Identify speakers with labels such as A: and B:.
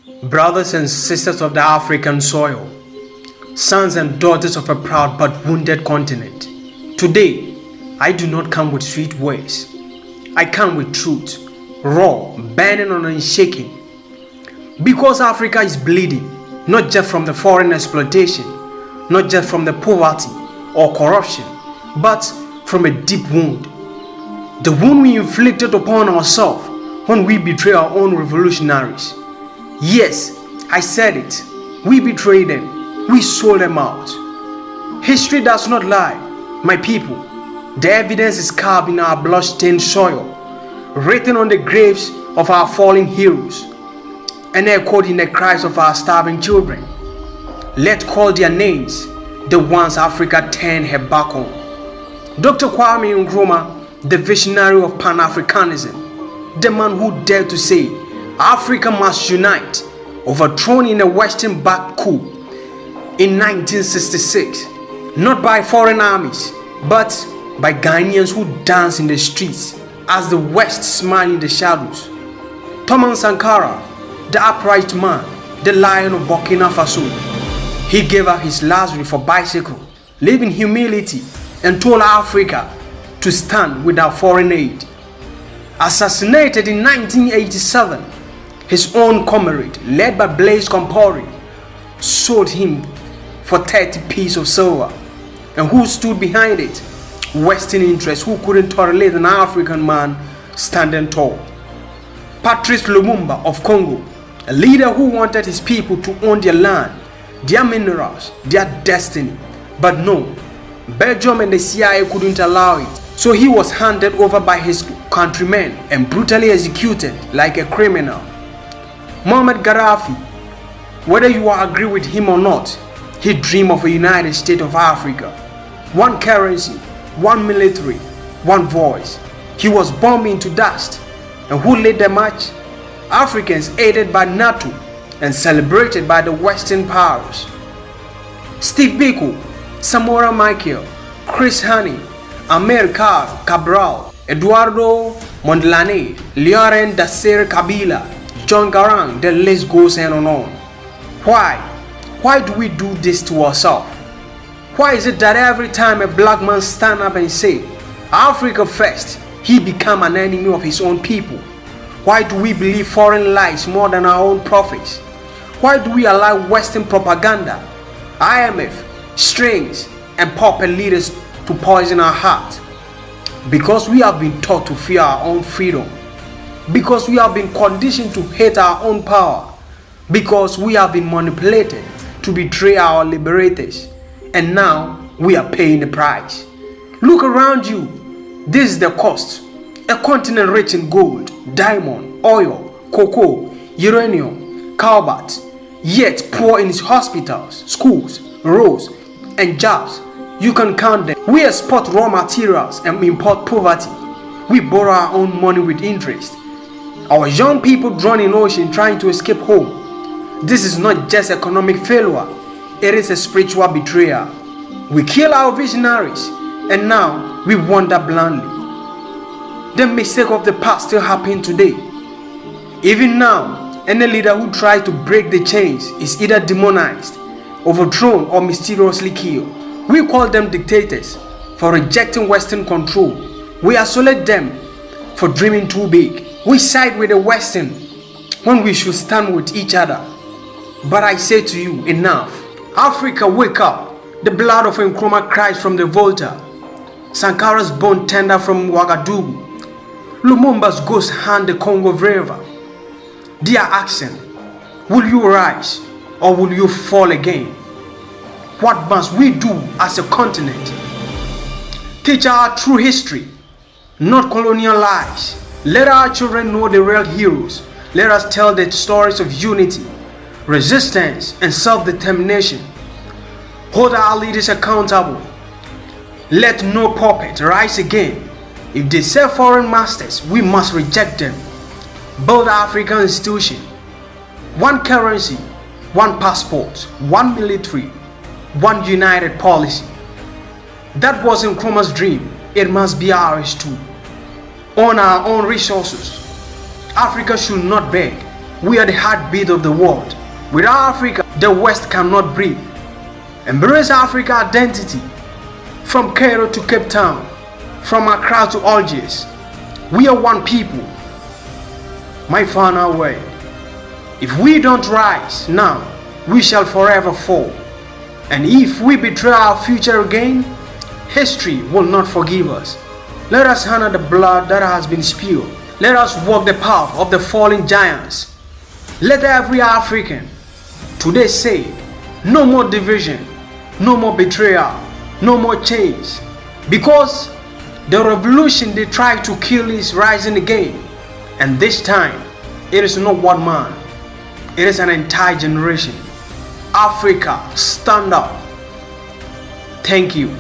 A: Brothers and sisters of the African soil, sons and daughters of a proud but wounded continent, today I do not come with sweet words. I come with truth, raw, burning and unshaken. Because Africa is bleeding, not just from the foreign exploitation, not just from the poverty or corruption, but from a deep wound. The wound we inflicted upon ourselves when we betray our own revolutionaries. Yes, I said it. We betrayed them. We sold them out. History does not lie, my people. The evidence is carved in our blood-stained soil, written on the graves of our fallen heroes, and echoed in the cries of our starving children. Let's call their names, the ones Africa turned her back on. Dr. Kwame Nkrumah, the visionary of Pan-Africanism, the man who dared to say, Africa must unite, overthrown in a Western-backed coup in 1966, not by foreign armies, but by Ghanaians who dance in the streets as the West smile in the shadows. Thomas Sankara, the upright man, the lion of Burkina Faso, he gave up his luxury for bicycle, lived in humility, and told Africa to stand without foreign aid. Assassinated in 1987, his own comrade, led by Blaise Compaoré, sold him for 30 pieces of silver. And who stood behind it? Western interests who couldn't tolerate an African man standing tall. Patrice Lumumba of Congo, a leader who wanted his people to own their land, their minerals, their destiny. But no, Belgium and the CIA couldn't allow it. So he was handed over by his countrymen and brutally executed like a criminal. Muammar Gaddafi, whether you agree with him or not, he dreamed of a United States of Africa. One currency, one military, one voice. He was bombed into dust. And who led the march? Africans aided by NATO and celebrated by the Western powers. Steve Biko, Samora Michael, Chris Hani, Amir Cabral, Eduardo Mondlane, Laurent Desire Kabila, John Garang, the list goes on and on. Why? Why do we do this to ourselves? Why is it that every time a black man stand up and say, Africa first, he become an enemy of his own people? Why do we believe foreign lies more than our own prophets? Why do we allow Western propaganda, IMF, strings, and puppet leaders to poison our heart? Because we have been taught to fear our own freedom. Because we have been conditioned to hate our own power. Because we have been manipulated to betray our liberators. And now we are paying the price. Look around you. This is the cost. A continent rich in gold, diamond, oil, cocoa, uranium, cobalt, yet poor in its hospitals, schools, roads, and jobs. You can count them. We export raw materials and import poverty. We borrow our own money with interest. Our young people drown in ocean trying to escape home. This is not just economic failure, it is a spiritual betrayal. We kill our visionaries and now we wander blindly. The mistake of the past still happens today. Even now, any leader who tries to break the chains is either demonized, overthrown, or mysteriously killed. We call them dictators for rejecting Western control. We isolate them for dreaming too big. We side with the Western when we should stand with each other. But I say to you, enough. Africa, wake up. The blood of Nkrumah cries from the Volta. Sankara's bone tender from Ouagadougou. Lumumba's ghost hand the Congo River. They are asking, will you rise or will you fall again? What must we do as a continent? Teach our true history, not colonial lies. Let our children know the real heroes. Let us tell the stories of unity, resistance, and self-determination. Hold our leaders accountable. Let no puppet rise again. If they serve foreign masters, we must reject them. Build African institution. One currency, one passport, one military, one united policy. That was Nkrumah's dream. It must be ours too. On our own resources. Africa should not beg. We are the heartbeat of the world. Without Africa, the West cannot breathe. Embrace Africa identity. From Cairo to Cape Town, from Accra to Algiers, we are one people. My final word: if we don't rise now, we shall forever fall. And if we betray our future again, history will not forgive us. Let us honor the blood that has been spilled. Let us walk the path of the fallen giants. Let every African today say, no more division, no more betrayal, no more chains. Because the revolution they tried to kill is rising again. And this time, it is not one man, it is an entire generation. Africa, stand up. Thank you.